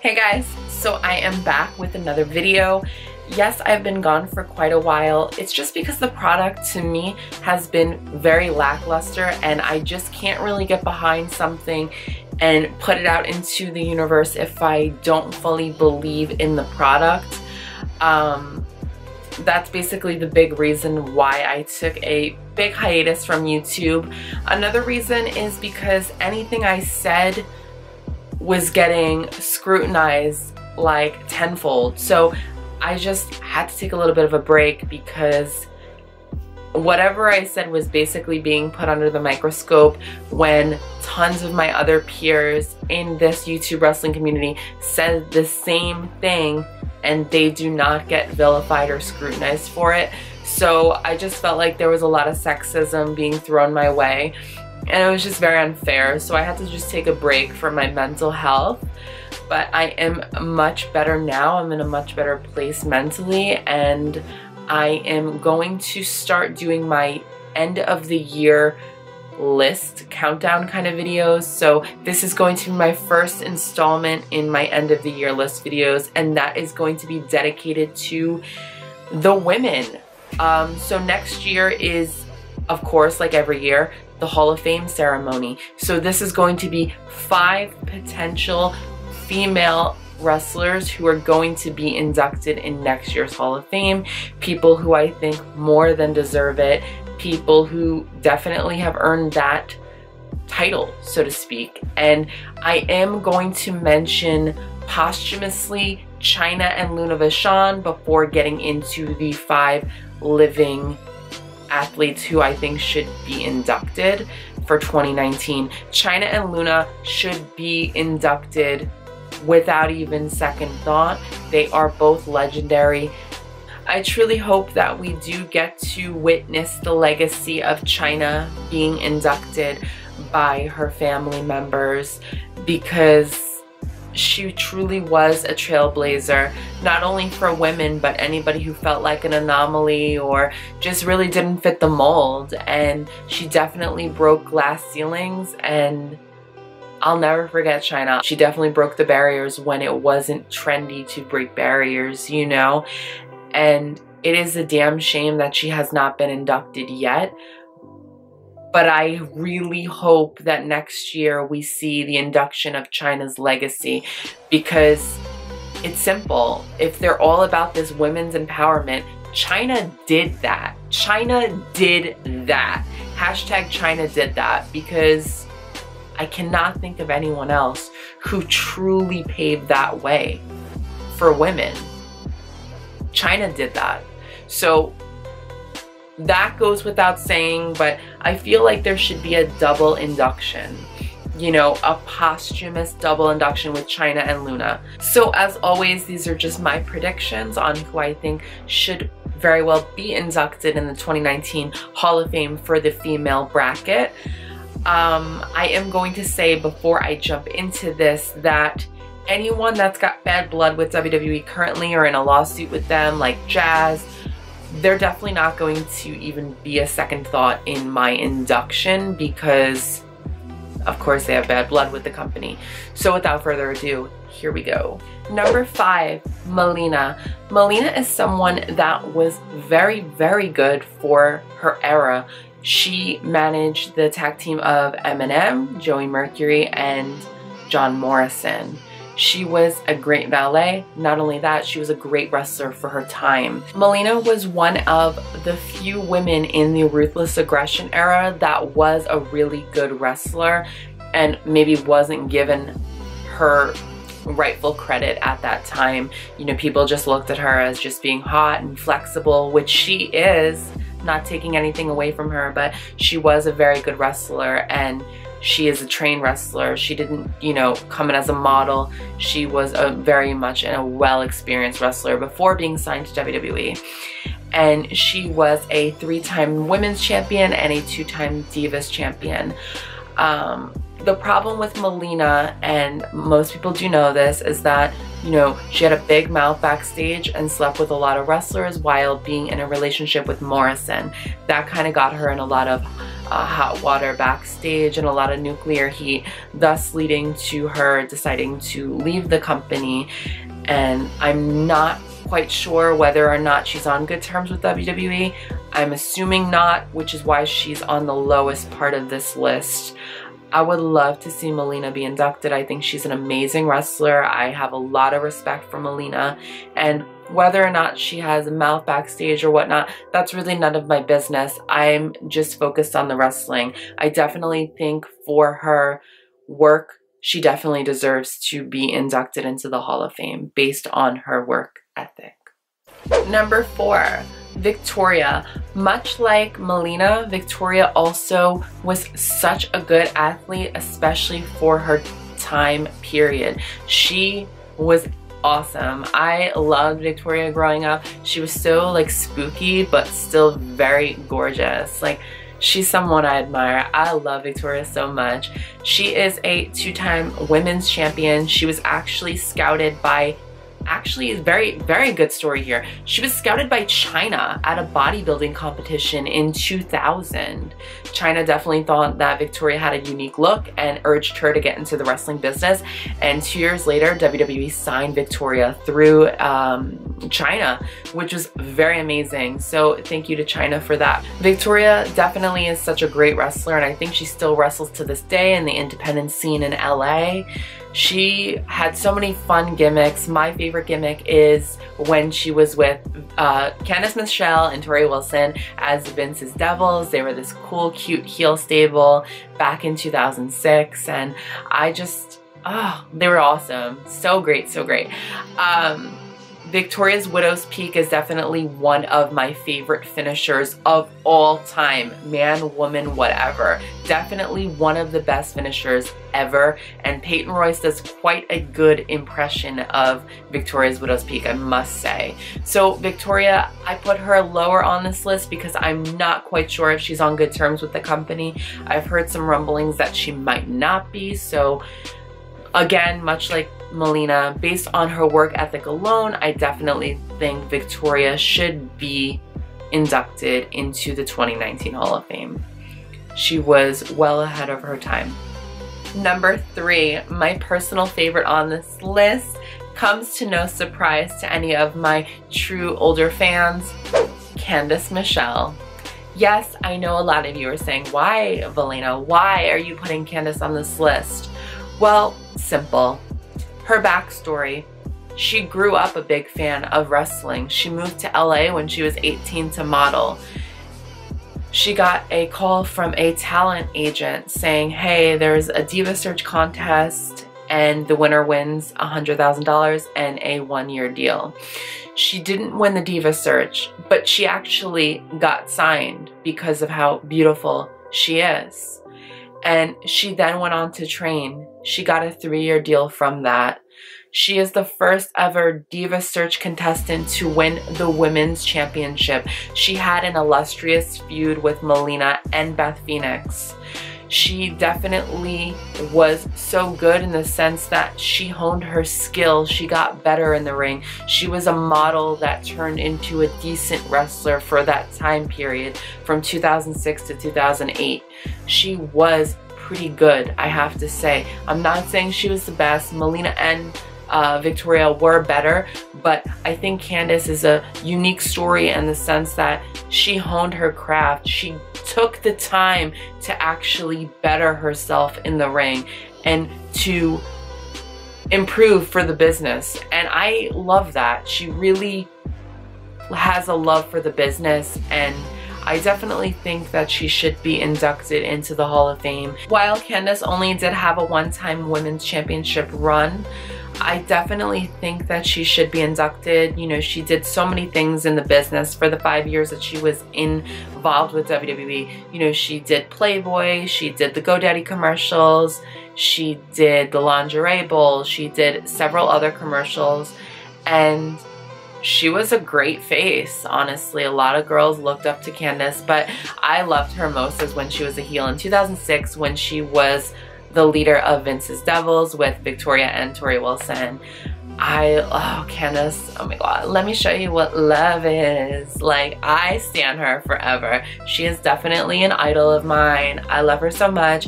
Hey guys, so I am back with another video. Yes, I've been gone for quite a while. It's just because the product to me has been very lackluster and I just can't really get behind something and put it out into the universe if I don't fully believe in the product. That's basically the big reason why I took a big hiatus from YouTube. Another reason is because anything I said was getting scrutinized like tenfold. So I just had to take a little bit of a break because whatever I said was basically being put under the microscope when tons of my other peers in this YouTube wrestling community said the same thing and they do not get vilified or scrutinized for it. So I just felt like there was a lot of sexism being thrown my way and it was just very unfair. So I had to just take a break for my mental health. But I am much better now. I'm in a much better place mentally and I am going to start doing my end of the year list countdown kind of videos. So this is going to be my first installment in my end of the year list videos, and that is going to be dedicated to the women. So next year is, of course, like every year, the Hall of Fame ceremony. So this is going to be 5 potential female wrestlers who are going to be inducted in next year's Hall of Fame. People who I think more than deserve it. People who definitely have earned that title, so to speak. And I am going to mention posthumously Chyna and Luna before getting into the 5 living athletes who I think should be inducted for 2019. Chyna and Luna should be inducted without even second thought. They are both legendary. I truly hope that we do get to witness the legacy of Chyna being inducted by her family members, because she truly was a trailblazer, not only for women, but anybody who felt like an anomaly or just really didn't fit the mold. And she definitely broke glass ceilings, and I'll never forget Chyna. She definitely broke the barriers when it wasn't trendy to break barriers, you know? And it is a damn shame that she has not been inducted yet. But I really hope that next year we see the induction of Chyna's legacy, because it's simple. If they're all about this women's empowerment, Chyna did that. Chyna did that. Hashtag Chyna did that, because I cannot think of anyone else who truly paved that way for women. Chyna did that. So that goes without saying, but I feel like there should be a double induction. You know, a posthumous double induction with Chyna and Luna. So as always, these are just my predictions on who I think should very well be inducted in the 2019 Hall of Fame for the female bracket. I am going to say before I jump into this that anyone that's got bad blood with WWE currently or in a lawsuit with them, like Jazz, they're definitely not going to even be a second thought in my induction, because of course they have bad blood with the company. So without further ado, here we go. Number 5, Melina. Melina is someone that was very, very good for her era. She managed the tag team of Eminem, Joey Mercury, and John Morrison. She was a great valet. Not only that, she was a great wrestler for her time. Melina was one of the few women in the Ruthless Aggression era that was a really good wrestler and maybe wasn't given her rightful credit at that time. You know, people just looked at her as just being hot and flexible, which she is, not taking anything away from her, but she was a very good wrestler and she is a trained wrestler. She didn't, you know, come in as a model. She was a very much a well-experienced wrestler before being signed to WWE. And she was a 3-time women's champion and a 2-time Divas champion. The problem with Melina, and most people do know this, is that, you know, she had a big mouth backstage and slept with a lot of wrestlers while being in a relationship with Morrison. That kind of got her in a lot of hot water backstage and a lot of nuclear heat, thus leading to her deciding to leave the company. And I'm not quite sure whether or not she's on good terms with WWE. I'm assuming not, which is why she's on the lowest part of this list. I would love to see Melina be inducted. I think she's an amazing wrestler. I have a lot of respect for Melina, and whether or not she has a mouth backstage or whatnot, that's really none of my business. I'm just focused on the wrestling. I definitely think for her work, she definitely deserves to be inducted into the Hall of Fame based on her work ethic. Number 4, Victoria. Much like Melina, Victoria also was such a good athlete, especially for her time period. She was awesome. I loved Victoria growing up. She was so like spooky, but still very gorgeous. Like, she's someone I admire. I love Victoria so much. She is a 2-time women's champion. She was actually scouted by, very good story here. She was scouted by Chyna at a bodybuilding competition in 2000. Chyna definitely thought that Victoria had a unique look and urged her to get into the wrestling business. And 2 years later, WWE signed Victoria through Chyna, which was very amazing. So thank you to Chyna for that. Victoria definitely is such a great wrestler, and I think she still wrestles to this day in the independent scene in LA. She had so many fun gimmicks. My favorite gimmick is when she was with Candice Michelle and Tori Wilson as Vince's Devils. They were this cool, cute heel stable back in 2006, and I just, they were awesome. So great, so great. Victoria's Widow's Peak is definitely one of my favorite finishers of all time. Man, woman, whatever. Definitely one of the best finishers ever. And Peyton Royce does quite a good impression of Victoria's Widow's Peak, I must say. So Victoria, I put her lower on this list because I'm not quite sure if she's on good terms with the company. I've heard some rumblings that she might not be. So again, much like Melina, based on her work ethic alone, I definitely think Victoria should be inducted into the 2019 Hall of Fame. She was well ahead of her time. Number 3, my personal favorite on this list, comes to no surprise to any of my true older fans, Candice Michelle. Yes, I know a lot of you are saying, why, Valena? Why are you putting Candice on this list? Well, simple. Her backstory. She grew up a big fan of wrestling. She moved to LA when she was 18 to model. She got a call from a talent agent saying, hey, there's a Diva Search contest and the winner wins $100,000 and a 1-year deal. She didn't win the Diva Search, but she actually got signed because of how beautiful she is. And she then went on to train. She got a 3-year deal from that. She is the first ever Diva Search contestant to win the women's championship. She had an illustrious feud with Melina and Beth Phoenix. She definitely was so good in the sense that she honed her skill. She got better in the ring. She was a model that turned into a decent wrestler for that time period from 2006 to 2008. She was pretty good, I have to say. I'm not saying she was the best. Melina and Victoria were better, but I think Candice is a unique story in the sense that she honed her craft. She took the time to actually better herself in the ring and to improve for the business. And I love that. She really has a love for the business, and I definitely think that she should be inducted into the Hall of Fame. While Candice only did have a one-time women's championship run, I definitely think that she should be inducted. You know, she did so many things in the business for the 5 years that she was involved with WWE. You know, she did Playboy, she did the GoDaddy commercials, she did the Lingerie Bowl, she did several other commercials, and she was a great face, honestly. A lot of girls looked up to Candice, but I loved her most as when she was a heel in 2006 when she was the leader of Vince's Devils with Victoria and Tori Wilson. Oh, Candice, oh my God, let me show you what love is. Like, I stan her forever. She is definitely an idol of mine. I love her so much.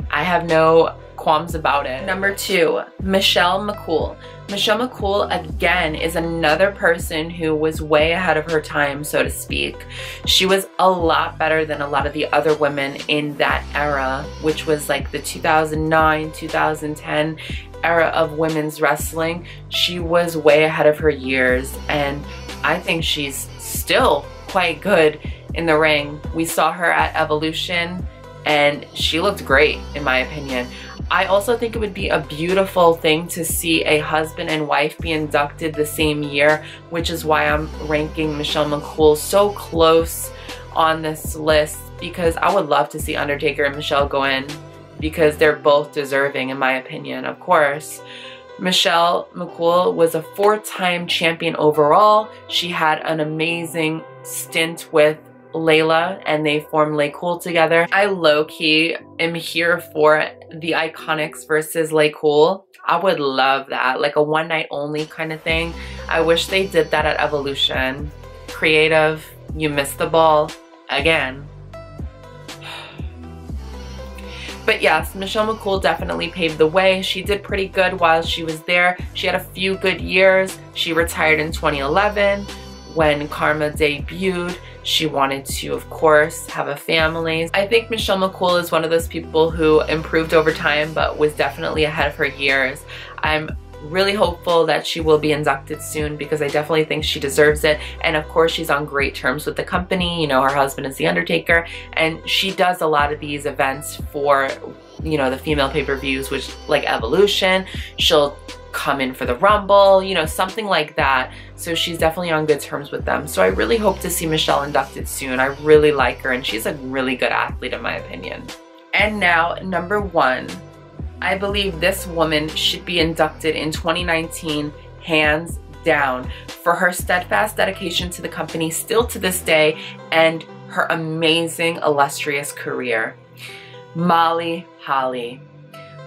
I have no qualms about it. Number 2, Michelle McCool. Michelle McCool, again, is another person who was way ahead of her time, so to speak. She was a lot better than a lot of the other women in that era, which was like the 2009, 2010 era of women's wrestling. She was way ahead of her years, and I think she's still quite good in the ring. We saw her at Evolution, and she looked great, in my opinion. I also think it would be a beautiful thing to see a husband and wife be inducted the same year, which is why I'm ranking Michelle McCool so close on this list, because I would love to see Undertaker and Michelle go in, because they're both deserving, in my opinion, of course. Michelle McCool was a 4-time champion overall. She had an amazing stint with Layla, and they formed McCool together. I low-key am here for the Iconics versus McCool. I would love that, like a one night only kind of thing. I wish they did that at Evolution. Creative, you missed the ball again. But yes, Michelle McCool definitely paved the way. She did pretty good while she was there. She had a few good years. She retired in 2011 when Karma debuted. She wanted to, of course, have a family. I think Michelle McCool is one of those people who improved over time but was definitely ahead of her years. I'm really hopeful that she will be inducted soon, because I definitely think she deserves it. And of course, she's on great terms with the company. You know, her husband is the Undertaker, and she does a lot of these events for, you know, the female pay-per-views, which like Evolution. She'll come in for the Rumble, you know, something like that. So she's definitely on good terms with them. So I really hope to see Michelle inducted soon. I really like her, and she's a really good athlete in my opinion. And now, number 1. I believe this woman should be inducted in 2019, hands down, for her steadfast dedication to the company still to this day, and her amazing, illustrious career. Molly Holly.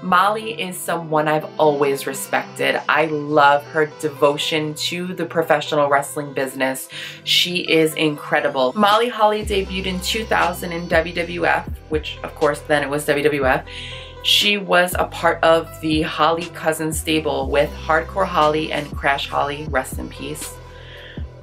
Molly is someone I've always respected. I love her devotion to the professional wrestling business. She is incredible. Molly Holly debuted in 2000 in WWF, which of course then it was WWF. She was a part of the Holly Cousins stable with Hardcore Holly and Crash Holly, rest in peace.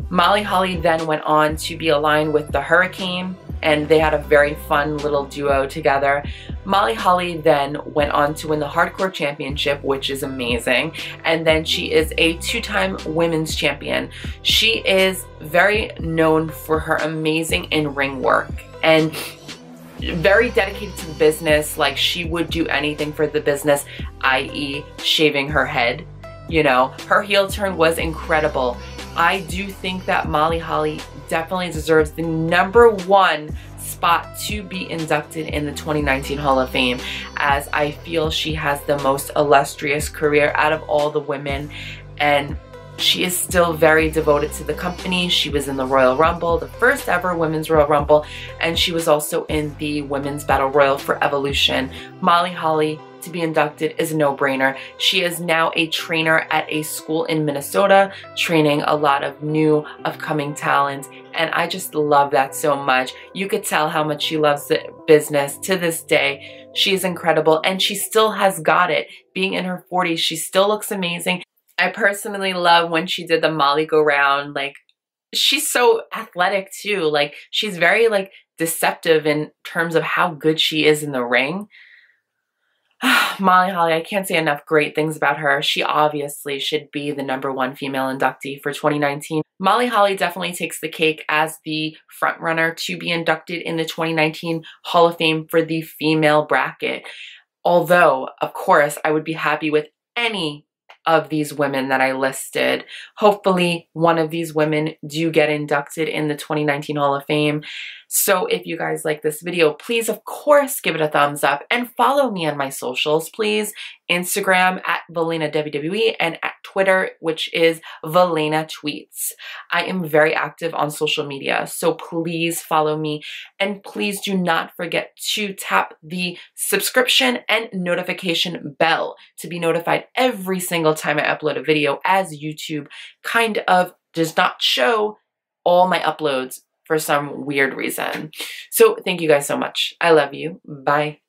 Molly Holly then went on to be aligned with the Hurricane, and they had a very fun little duo together. Molly Holly then went on to win the Hardcore Championship, which is amazing. And then she is a 2-time women's champion. She is very known for her amazing in-ring work and very dedicated to the business. Like, she would do anything for the business, i.e. shaving her head. You know, her heel turn was incredible. I do think that Molly Holly definitely deserves the number 1 spot to be inducted in the 2019 Hall of Fame, as I feel she has the most illustrious career out of all the women, and she is still very devoted to the company. She was in the Royal Rumble, the first ever Women's Royal Rumble, and she was also in the Women's Battle Royal for Evolution. Molly Holly, to be inducted, is a no-brainer. She is now a trainer at a school in Minnesota, training a lot of new upcoming talent, and I just love that so much. You could tell how much she loves the business to this day. She's incredible, and she still has got it. Being in her 40s, she still looks amazing. I personally love when she did the Molly go round. Like, she's so athletic too. Like, she's very like deceptive in terms of how good she is in the ring. Molly Holly, I can't say enough great things about her. She obviously should be the number 1 female inductee for 2019. Molly Holly definitely takes the cake as the front runner to be inducted in the 2019 Hall of Fame for the female bracket. Although, of course, I would be happy with any of these women that I listed. Hopefully one of these women do get inducted in the 2019 Hall of Fame. So if you guys like this video, please of course give it a thumbs up and follow me on my socials, please. Instagram at Melina WWE and at Twitter, which is Melina Tweets. I am very active on social media, so please follow me, and please do not forget to tap the subscription and notification bell to be notified every single time I upload a video, as YouTube kind of does not show all my uploads for some weird reason. So thank you guys so much. I love you. Bye.